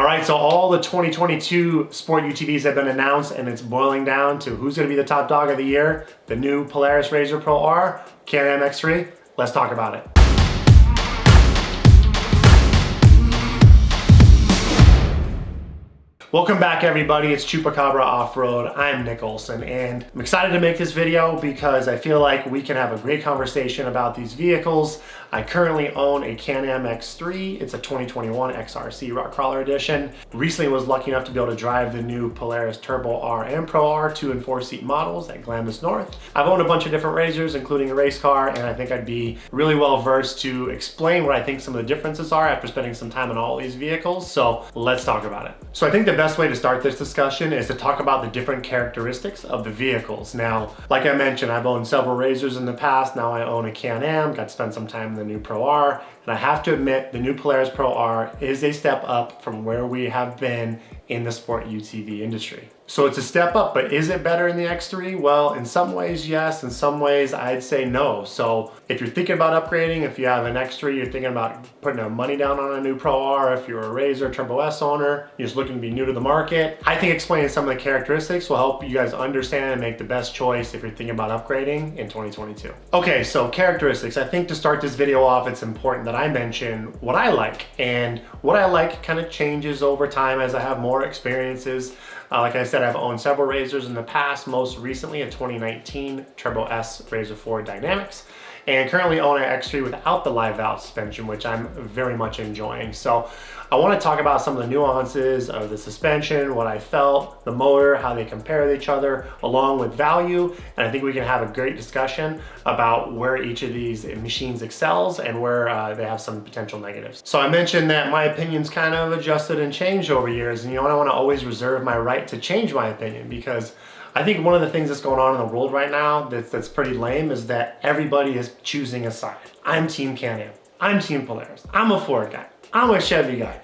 right, so all the 2022 sport UTVs have been announced, and it's boiling down to who's gonna be the top dog of the year. The new Polaris RZR Pro R, Can-Am X3. Let's talk about it. Welcome back, everybody. It's Chupacabra Offroad. I'm Nick Olson, and I'm excited to make this video because I feel like we can have a great conversation about these vehicles. I currently own a Can-Am X3. It's a 2021 XRC Rock Crawler Edition. Recently was lucky enough to be able to drive the new Polaris Turbo R and Pro R 2- and 4-seat models at Glamis North. I've owned a bunch of different RZRs, including a race car, and I think I'd be really well versed to explain what I think some of the differences are after spending some time on all these vehicles. So let's talk about it. So I think the best way to start this discussion is to talk about the different characteristics of the vehicles. Now, like I mentioned, I've owned several RZRs in the past. Now I own a Can-Am, got to spend some time in the new Pro R, and I have to admit the new Polaris Pro R is a step up from where we have been in the sport UTV industry. So it's a step up, but is it better in the X3? Well, in some ways, yes. In some ways, I'd say no. So if you're thinking about upgrading, if you have an X3, you're thinking about putting money down on a new Pro R, if you're a RZR Turbo S owner, you're just looking to be new to the market, I think explaining some of the characteristics will help you guys understand and make the best choice if you're thinking about upgrading in 2022. Okay, so characteristics. I think to start this video off, it's important that I mention what I like. And what I like kind of changes over time as I have more experiences. Like I said, I've owned several RZRs in the past, most recently a 2019 Turbo S RZR 4 Dynamics, and currently own an X3 without the live valve suspension, which I'm very much enjoying. So I want to talk about some of the nuances of the suspension, what I felt, the motor, how they compare to each other, along with value. And I think we can have a great discussion about where each of these machines excels and where they have some potential negatives. So I mentioned that my opinion's kind of adjusted and changed over years. And you know, I want to always reserve my right to change my opinion, because I think one of the things that's going on in the world right now that's pretty lame is that everybody is choosing a side. I'm Team Can-Am. I'm Team Polaris. I'm a Ford guy. I'm a Chevy guy,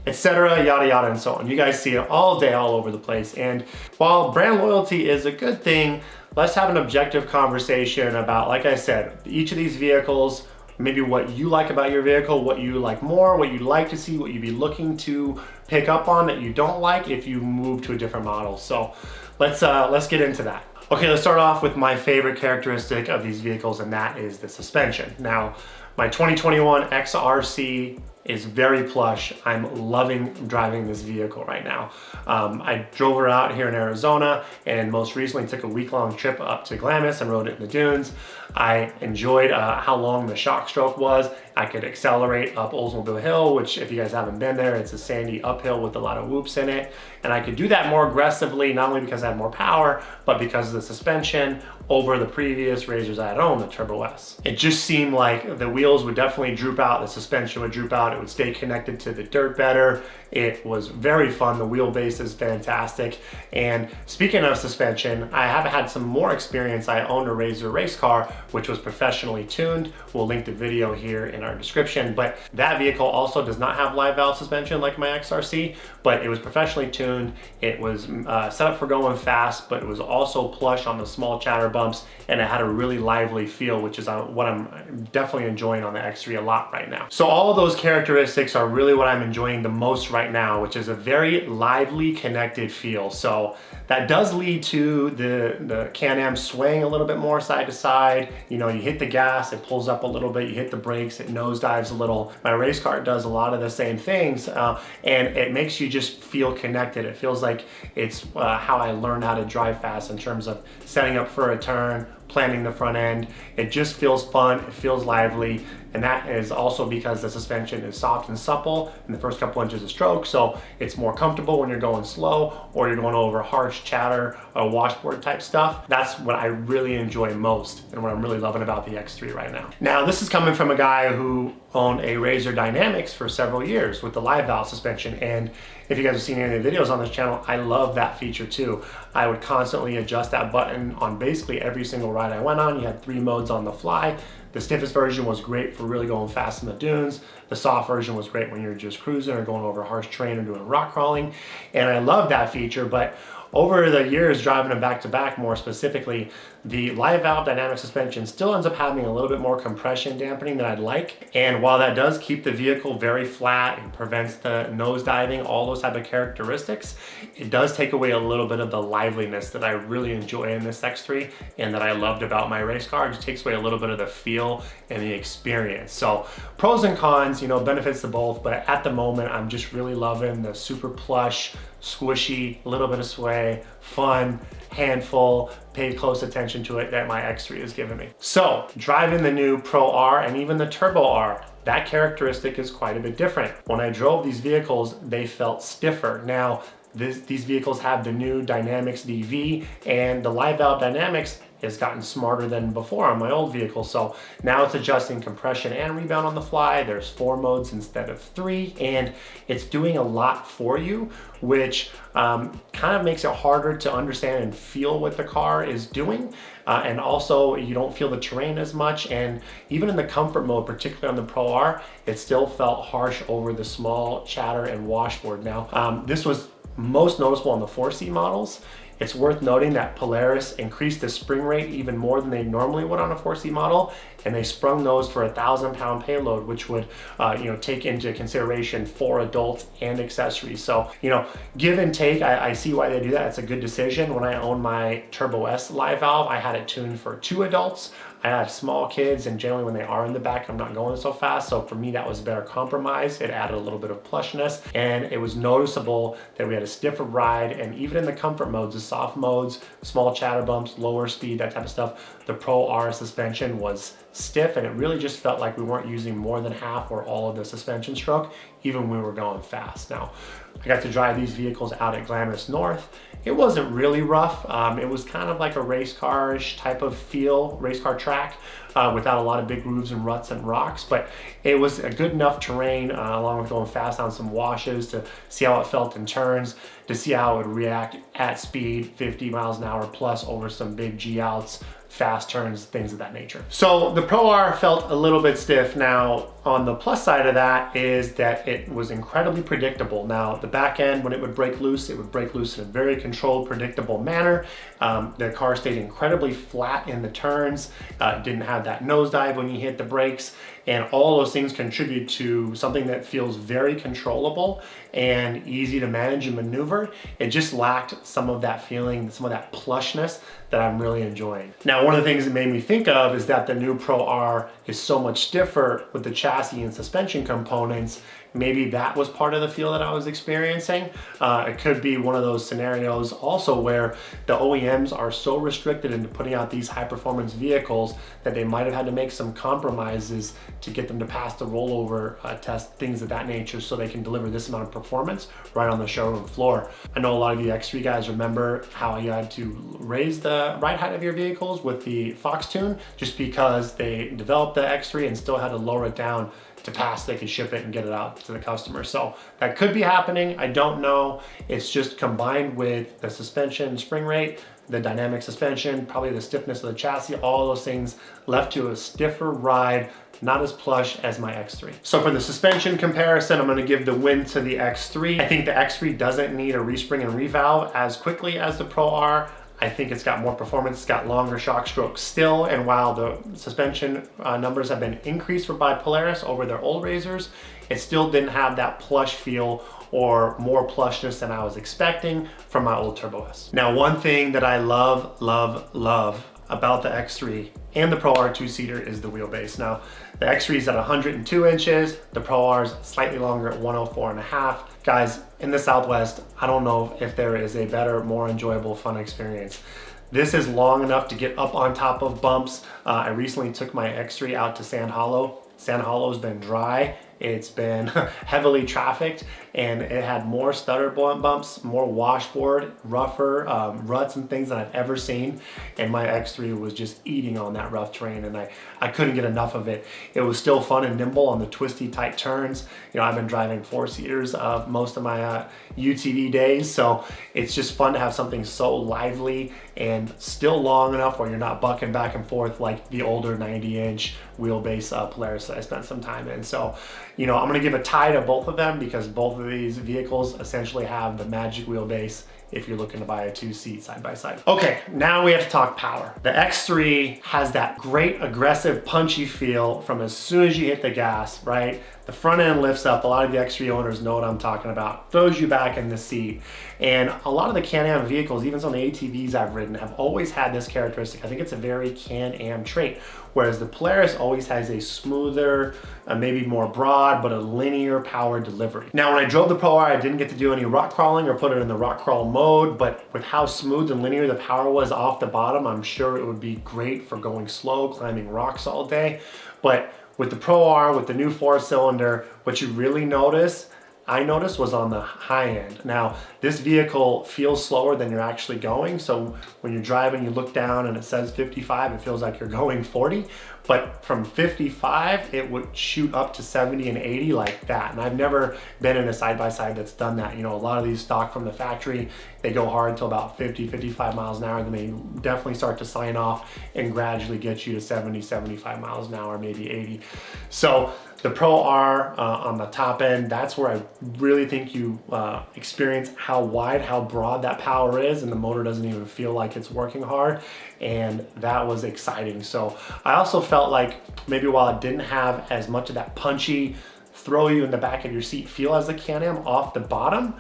etc., yada yada and so on. You guys see it all day, all over the place. And while brand loyalty is a good thing, let's have an objective conversation about, like I said, each of these vehicles, maybe what you like about your vehicle, what you like more, what you'd like to see, what you'd be looking to pick up on that you don't like if you move to a different model. So let's get into that. Okay, let's start off with my favorite characteristic of these vehicles, and that is the suspension. Now, my 2021 XRC is very plush. I'm loving driving this vehicle right now. I drove her out here in Arizona, and most recently took a week-long trip up to Glamis and rode it in the dunes. I enjoyed how long the shock stroke was. I could accelerate up Oldsmobile Hill, which if you guys haven't been there, it's a sandy uphill with a lot of whoops in it. And I could do that more aggressively, not only because I had more power, but because of the suspension over the previous RZRs I had owned, the Turbo S. It just seemed like the wheels would definitely droop out, the suspension would droop out, it would stay connected to the dirt better. It was very fun. The wheelbase is fantastic. And speaking of suspension, I have had some more experience. I owned a RZR race car, which was professionally tuned. We'll link the video here in our description, but that vehicle also does not have live valve suspension like my XRC, but it was professionally tuned. It was set up for going fast, but it was also plush on the small chatter bumps, and it had a really lively feel, which is what I'm definitely enjoying on the X3 a lot right now. So all of those characteristics are really what I'm enjoying the most right now, which is a very lively, connected feel. So that does lead to the Can-Am swaying a little bit more side to side. You know, you hit the gas, it pulls up a little bit, you hit the brakes, it nosedives a little. My race car does a lot of the same things, and it makes you just feel connected. It feels like it's how I learned how to drive fast in terms of setting up for a turn, planning the front end. It just feels fun, it feels lively, and that is also because the suspension is soft and supple in the first couple inches of stroke, so it's more comfortable when you're going slow or you're going over harsh chatter or washboard type stuff. That's what I really enjoy most and what I'm really loving about the X3 right now. Now, this is coming from a guy who owned a RZR Dynamics for several years with the live valve suspension, and if you guys have seen any of the videos on this channel, I love that feature too. I would constantly adjust that button on basically every single ride I went on. You had 3 modes on the fly. The stiffest version was great for really going fast in the dunes. The soft version was great when you're just cruising or going over harsh terrain or doing rock crawling. And I love that feature, but over the years driving them back to back, more specifically, the live valve dynamic suspension still ends up having a little bit more compression dampening than I'd like. And while that does keep the vehicle very flat and prevents the nose diving, all those type of characteristics, it does take away a little bit of the liveliness that I really enjoy in this X3 and that I loved about my race car. It just takes away a little bit of the feel and the experience. So pros and cons, you know, benefits to both, but at the moment, I'm just really loving the super plush, squishy, a little bit of sway, fun, handful, pay close attention to it that my X3 is giving me. So driving the new Pro R and even the Turbo R, that characteristic is quite a bit different. When I drove these vehicles, they felt stiffer. Now, these vehicles have the new Dynamics DV, and the live valve dynamics has gotten smarter than before on my old vehicle. So now it's adjusting compression and rebound on the fly. There's 4 modes instead of 3, and it's doing a lot for you, which kind of makes it harder to understand and feel what the car is doing. And also you don't feel the terrain as much. And even in the comfort mode, particularly on the Pro R, it still felt harsh over the small chatter and washboard. Now, this was most noticeable on the 4C models. It's worth noting that Polaris increased the spring rate even more than they normally would on a 4C model, and they sprung those for a 1,000-pound payload, which would take into consideration 4 adults and accessories. So, give and take, I see why they do that. It's a good decision. When I owned my Turbo S live valve, I had it tuned for 2 adults. I have small kids, and generally when they are in the back, I'm not going so fast. So for me, that was a better compromise. It added a little bit of plushness, and it was noticeable that we had a stiffer ride. And even in the comfort modes, the soft modes, small chatter bumps, lower speed, that type of stuff, the Pro R suspension was stiff, and it really just felt like we weren't using more than half or all of the suspension stroke, even when we were going fast. Now, I got to drive these vehicles out at Glamorous North. It wasn't really rough. It was kind of like a race car-ish type of feel, race car track, without a lot of big grooves and ruts and rocks, but it was a good enough terrain, along with going fast on some washes, to see how it felt in turns, to see how it would react at speed, 50 miles an hour plus over some big G-outs, fast turns, things of that nature. So the Pro R felt a little bit stiff. Now, on the plus side of that is that it was incredibly predictable. Now, the back end, when it would break loose, it would break loose in a very controlled, predictable manner. The car stayed incredibly flat in the turns. It didn't have that nosedive when you hit the brakes. And all those things contribute to something that feels very controllable and easy to manage and maneuver. It just lacked some of that feeling, some of that plushness that I'm really enjoying. Now, one of the things it made me think of is that the new Pro R is so much stiffer with the chassis and suspension components. Maybe that was part of the feel that I was experiencing. It could be one of those scenarios also where the OEMs are so restricted into putting out these high performance vehicles that they might have had to make some compromises to get them to pass the rollover test, things of that nature, so they can deliver this amount of performance right on the showroom floor. I know a lot of you X3 guys remember how you had to raise the ride height of your vehicles with the Fox Tune, just because they developed the X3 and still had to lower it down to pass, they could ship it and get it out to the customer. So that could be happening. I don't know. It's just combined with the suspension spring rate, the dynamic suspension, probably the stiffness of the chassis, all those things left to a stiffer ride, not as plush as my X3. So for the suspension comparison, I'm gonna give the win to the X3. I think the X3 doesn't need a respring and revalve as quickly as the Pro R. I think it's got more performance, it's got longer shock strokes still, and while the suspension numbers have been increased by Polaris over their old RZRs, it still didn't have that plush feel or more plushness than I was expecting from my old Turbo S. Now, one thing that I love about the X3 and the Pro R 2-seater is the wheelbase. Now, the X3 is at 102 inches, the Pro R is slightly longer at 104.5. Guys, in the Southwest, I don't know if there is a better, more enjoyable, fun experience. This is long enough to get up on top of bumps. I recently took my X3 out to Sand Hollow. Sand Hollow's been dry. It's been heavily trafficked, and it had more stutter bumps, more washboard, rougher ruts and things than I've ever seen. And my X3 was just eating on that rough terrain, and I couldn't get enough of it. It was still fun and nimble on the twisty, tight turns. I've been driving 4-seaters most of my UTV days, so it's just fun to have something so lively and still long enough where you're not bucking back and forth like the older 90-inch wheelbase Polaris that I spent some time in. So, you know, I'm gonna give a tie to both of them because both of these vehicles essentially have the magic wheelbase if you're looking to buy a 2-seat side by side. Okay, now we have to talk power. The X3 has that great aggressive punchy feel from as soon as you hit the gas, right? The front end lifts up. A lot of the X3 owners know what I'm talking about. Throws you back in the seat. And a lot of the Can-Am vehicles, even some of the ATVs I've ridden, have always had this characteristic. I think it's a very Can-Am trait. Whereas the Polaris always has a smoother, maybe more broad, but a linear power delivery. Now, when I drove the Pro R, I didn't get to do any rock crawling or put it in the rock crawl mode, but with how smooth and linear the power was off the bottom, I'm sure it would be great for going slow, climbing rocks all day. But with the Pro R, with the new 4-cylinder, what you really notice, I noticed, was on the high end. Now, this vehicle feels slower than you're actually going. So when you're driving, you look down and it says 55, it feels like you're going 40. But from 55, it would shoot up to 70 and 80 like that. And I've never been in a side-by-side that's done that. You know, a lot of these stock from the factory, they go hard until about 50, 55 miles an hour. Then they definitely start to sign off and gradually get you to 70, 75 miles an hour, maybe 80. So the Pro R on the top end, that's where I really think you experience how wide, how broad that power is, and the motor doesn't even feel like it's working hard, and that was exciting. So I also felt like maybe while it didn't have as much of that punchy, throw you in the back of your seat feel as the Can-Am off the bottom,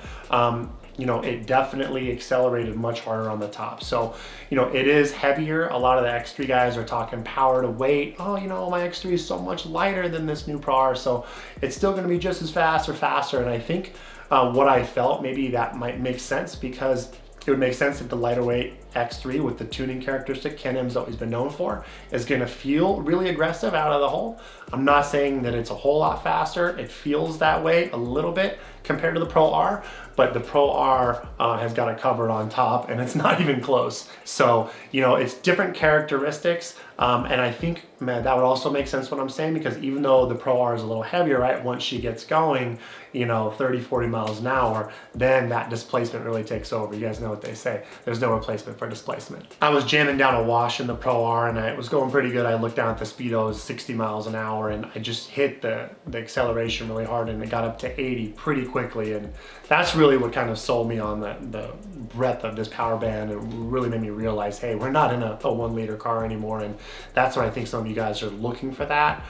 you know, it definitely accelerated much harder on the top. So, you know, it is heavier. A lot of the X3 guys are talking power to weight. Oh, you know, my X3 is so much lighter than this new Pro R, so it's still gonna be just as fast or faster. And I think what I felt, maybe that might make sense, because it would make sense that the lighter weight X3 with the tuning characteristic Can-Am's always been known for is gonna feel really aggressive out of the hole. I'm not saying that it's a whole lot faster. It feels that way a little bit compared to the Pro R, but the Pro R has got it covered on top, and it's not even close. So, you know, it's different characteristics. And I think, man, that would also make sense what I'm saying, because even though the Pro R is a little heavier, right, once she gets going, you know, 30, 40 miles an hour, then that displacement really takes over. You guys know what they say. There's no replacement for displacement. I was jamming down a wash in the Pro R, and it was going pretty good. I looked down at the speedos, 60 miles an hour, and I just hit the acceleration really hard, and it got up to 80 pretty quickly. And that's really what kind of sold me on the breadth of this power band. It really made me realize, hey, we're not in a 1-liter car anymore. And that's what I think some of you guys are looking for, that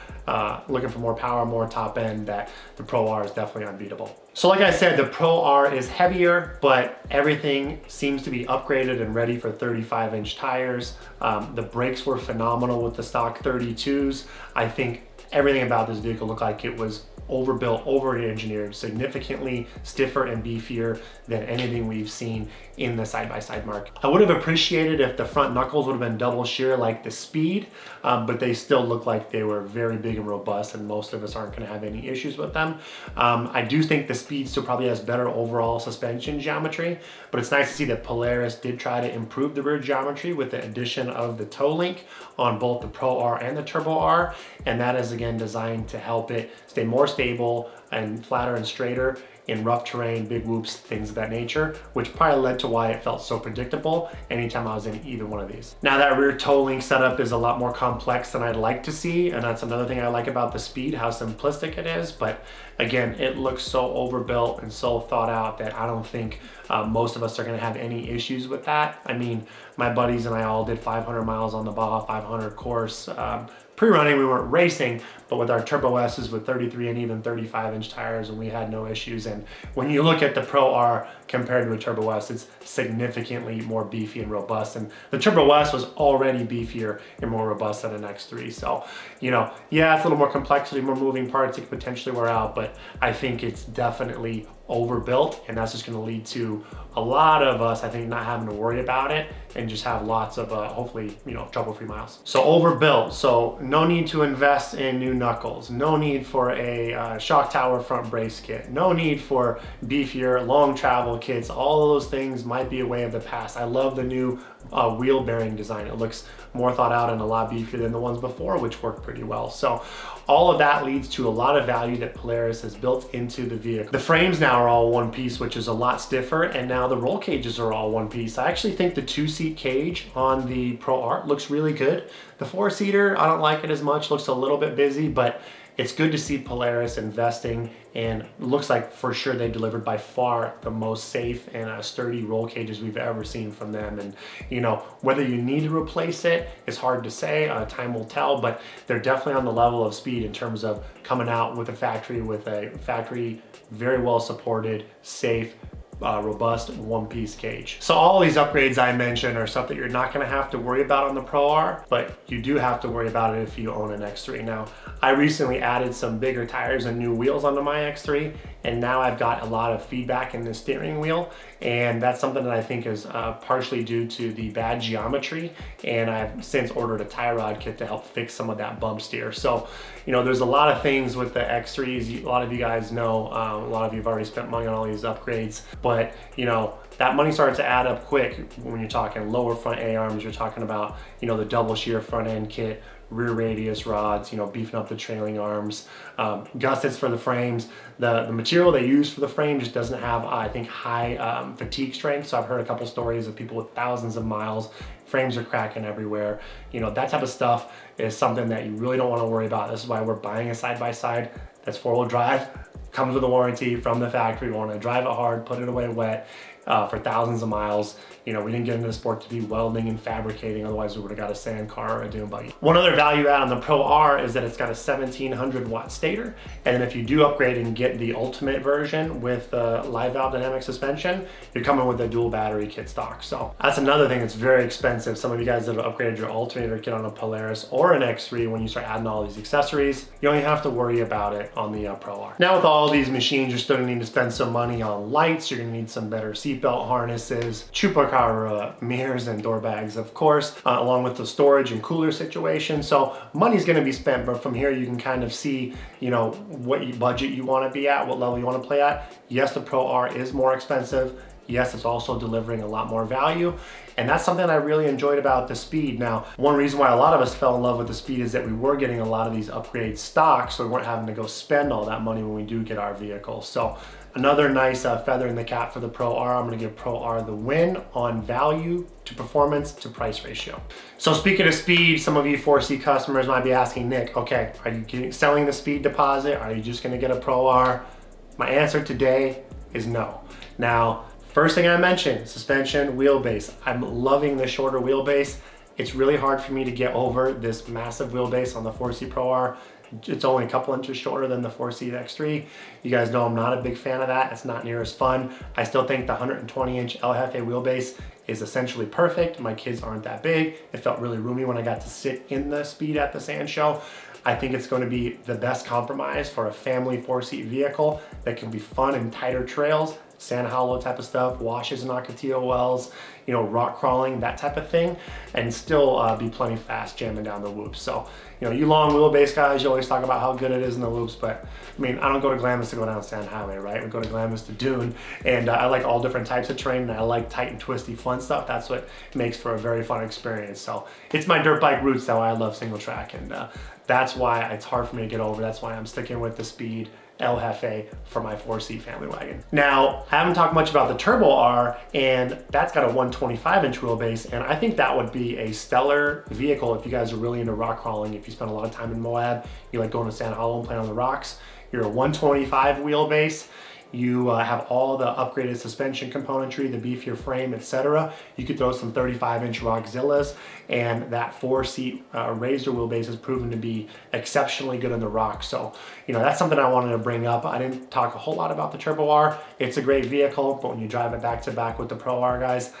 looking for more power, more top end, that the Pro R is definitely unbeatable. So like I said, the Pro R is heavier, but everything seems to be upgraded and ready for 35-inch tires. The brakes were phenomenal with the stock 32s. I think everything about this vehicle looked like it was overbuilt, over-engineered, significantly stiffer and beefier than anything we've seen in the side-by-side market. I would have appreciated if the front knuckles would have been double shear like the Speed, but they still look like they were very big and robust, and most of us aren't gonna have any issues with them. I do think the Speed still probably has better overall suspension geometry, but it's nice to see that Polaris did try to improve the rear geometry with the addition of the toe link on both the Pro R and the Turbo R, and that is again designed to help it stay more stable and flatter and straighter in rough terrain, big whoops, things of that nature, which probably led to why it felt so predictable anytime I was in either one of these. Now, that rear toe link setup is a lot more complex than I'd like to see, and that's another thing I like about the Speed, how simplistic it is. But again, it looks so overbuilt and so thought out that I don't think most of us are gonna have any issues with that. I mean, my buddies and I all did 500 miles on the Baja 500 course. Pre-running, we weren't racing, but with our Turbo S's with 33 and even 35-inch tires, and we had no issues. And when you look at the Pro R compared to a Turbo S, it's significantly more beefy and robust. And the Turbo S was already beefier and more robust than an X3. So, you know, yeah, it's a little more complexity, more moving parts it could potentially wear out, but I think it's definitely overbuilt, and that's just going to lead to a lot of us, I think, not having to worry about it and just have lots of hopefully, you know, trouble-free miles. So overbuilt, so no need to invest in new knuckles, no need for a shock tower front brace kit, no need for beefier long travel kits. All of those things might be a way of the past. I love the new wheel bearing design. It looks more thought out and a lot beefier than the ones before, which worked pretty well. So all of that leads to a lot of value that Polaris has built into the vehicle. The frames now are all one piece, which is a lot stiffer, and now the roll cages are all one piece. I actually think the 2-seat cage on the Pro R looks really good. The 4-seater, I don't like it as much, looks a little bit busy, but it's good to see Polaris investing, and looks like for sure they delivered by far the most safe and sturdy roll cages we've ever seen from them. And you know, whether you need to replace it is hard to say, time will tell, but they're definitely on the level of speed in terms of coming out with a factory very well supported, safe, robust one-piece cage. So all these upgrades I mentioned are stuff that you're not gonna have to worry about on the Pro R, but you do have to worry about it if you own an X3. Now, I recently added some bigger tires and new wheels onto my X3, and now I've got a lot of feedback in the steering wheel, and that's something that I think is partially due to the bad geometry, and I've since ordered a tie rod kit to help fix some of that bump steer. So, you know, there's a lot of things with the X3s. A lot of you guys know, a lot of you have already spent money on all these upgrades, but you know, that money starts to add up quick when you're talking lower front A-arms, you're talking about, you know, the double shear front end kit, rear radius rods, you know, beefing up the trailing arms, gussets for the frames. The material they use for the frame just doesn't have, I think, high fatigue strength. So I've heard a couple stories of people with thousands of miles, frames are cracking everywhere. You know, that type of stuff is something that you really don't want to worry about. This is why we're buying a side-by-side that's four-wheel drive, comes with a warranty from the factory. We want to drive it hard, put it away wet for thousands of miles. You know, we didn't get into the sport to be welding and fabricating, otherwise we would have got a sand car or a dune buggy. One other value add on the Pro R is that it's got a 1700 watt stator, and then if you do upgrade and get the ultimate version with live valve dynamic suspension, you're coming with a dual battery kit stock. So that's another thing that's very expensive. Some of you guys that have upgraded your alternator kit on a Polaris or an X3, when you start adding all these accessories, you only have to worry about it on the Pro R. Now with all these machines, you're still gonna need to spend some money on lights, you're gonna need some better seatbelt harnesses, Chupacabra mirrors and door bags, of course, along with the storage and cooler situation. So money's gonna be spent, but from here you can kind of see, you know, what budget you wanna be at, what level you wanna play at. Yes, the Pro R is more expensive. Yes, it's also delivering a lot more value. And that's something I really enjoyed about the Speed. Now, one reason why a lot of us fell in love with the Speed is that we were getting a lot of these upgrade stocks, so we weren't having to go spend all that money when we do get our vehicle. So another nice feather in the cap for the Pro R. I'm gonna give Pro R the win on value to performance to price ratio. So speaking of Speed, some of you 4C customers might be asking, Nick, okay, are you selling the Speed deposit? Are you just gonna get a Pro R? My answer today is no. Now, first thing I mentioned, suspension, wheelbase. I'm loving the shorter wheelbase. It's really hard for me to get over this massive wheelbase on the 4C Pro R. It's only a couple inches shorter than the 4C X3. You guys know I'm not a big fan of that. It's not near as fun. I still think the 120-inch El Jefe wheelbase is essentially perfect. My kids aren't that big. It felt really roomy when I got to sit in the Speed at the sand show. I think it's going to be the best compromise for a family 4-seat vehicle that can be fun in tighter trails, Sand Hollow type of stuff, washes and Ocotillo wells, you know, rock crawling, that type of thing, and still be plenty fast jamming down the loops. So, you know, you long wheelbase guys, you always talk about how good it is in the loops, but I mean, I don't go to Glamis to go down Sand Highway, right? We go to Glamis to dune, and I like all different types of terrain, and I like tight and twisty fun stuff. That's what makes for a very fun experience. So it's my dirt bike roots that I love single track, and that's why it's hard for me to get over. That's why I'm sticking with the Speed El Jefe for my 4C family wagon. Now, I haven't talked much about the Turbo R, and that's got a 125-inch wheelbase, and I think that would be a stellar vehicle if you guys are really into rock crawling. If you spend a lot of time in Moab, you like going to Sand Hollow and playing on the rocks, you're a 125 wheelbase. You have all the upgraded suspension componentry, the beefier frame, etc. You could throw some 35-inch Rockzillas, and that 4-seat Razor wheelbase has proven to be exceptionally good in the rock. So, you know, that's something I wanted to bring up. I didn't talk a whole lot about the Turbo R. It's a great vehicle, but when you drive it back to back with the Pro R, guys,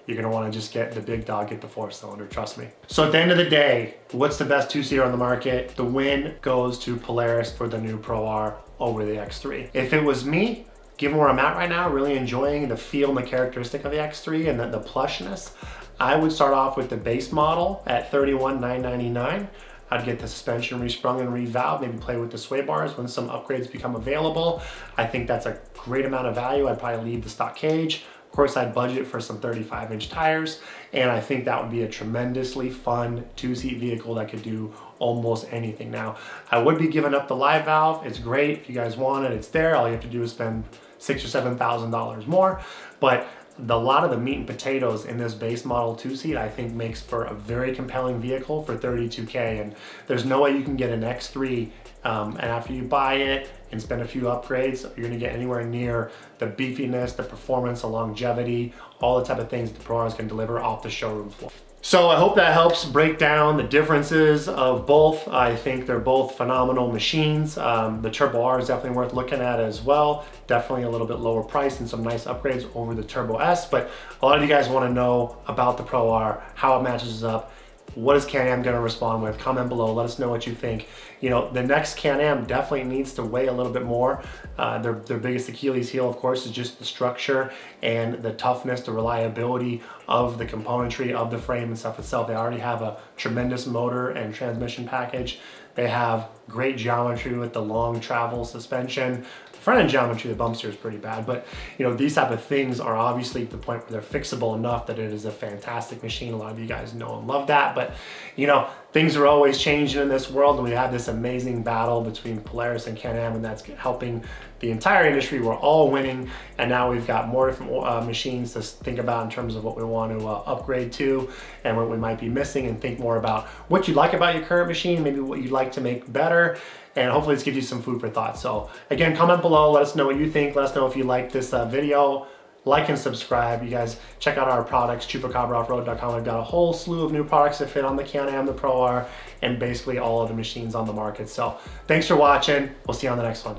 you're gonna wanna just get the big dog, get the 4-cylinder, trust me. So at the end of the day, what's the best 2-seater on the market? The win goes to Polaris for the new Pro R over the X3. If it was me, given where I'm at right now, really enjoying the feel and the characteristic of the X3 and the plushness, I would start off with the base model at $31,999. I'd get the suspension resprung and revalved, maybe play with the sway bars when some upgrades become available. I think that's a great amount of value. I'd probably leave the stock cage. Of course, I'd budget for some 35-inch tires, and I think that would be a tremendously fun 2-seat vehicle that could do almost anything. Now, I would be giving up the live valve. It's great. If you guys want it, it's there. All you have to do is spend $6,000 or $7,000 more. But a lot of the meat and potatoes in this base model 2-seat I think makes for a very compelling vehicle for $32K, and there's no way you can get an X3 and after you buy it and spend a few upgrades, you're gonna get anywhere near the beefiness, the performance, the longevity, all the type of things that the Pro R is gonna deliver off the showroom floor. So I hope that helps break down the differences of both. I think they're both phenomenal machines. The Turbo R is definitely worth looking at as well. Definitely a little bit lower price and some nice upgrades over the Turbo S, but a lot of you guys wanna know about the Pro R, how it matches up. What is Can-Am gonna respond with? Comment below, let us know what you think. You know, the next Can-Am definitely needs to weigh a little bit more. Their biggest Achilles heel, of course, is just the structure and the toughness, the reliability of the componentry of the frame and stuff itself. They already have a tremendous motor and transmission package. They have great geometry with the long travel suspension. Front end geometry, the bump steer is pretty bad, but you know, these type of things are obviously to the point where they're fixable enough that it is a fantastic machine. A lot of you guys know and love that, but you know, things are always changing in this world, and we have this amazing battle between Polaris and Can-Am, and that's helping the entire industry. We're all winning, and now we've got more different machines to think about in terms of what we want to upgrade to and what we might be missing, and think more about what you like about your current machine, maybe what you'd like to make better, and hopefully this gives you some food for thought. So again, comment below, let us know what you think, let us know if you like this video. Like and subscribe. You guys check out our products, ChupacabraOffroad.com. We've got a whole slew of new products that fit on the Can-Am, the Pro R, and basically all of the machines on the market. So thanks for watching. We'll see you on the next one.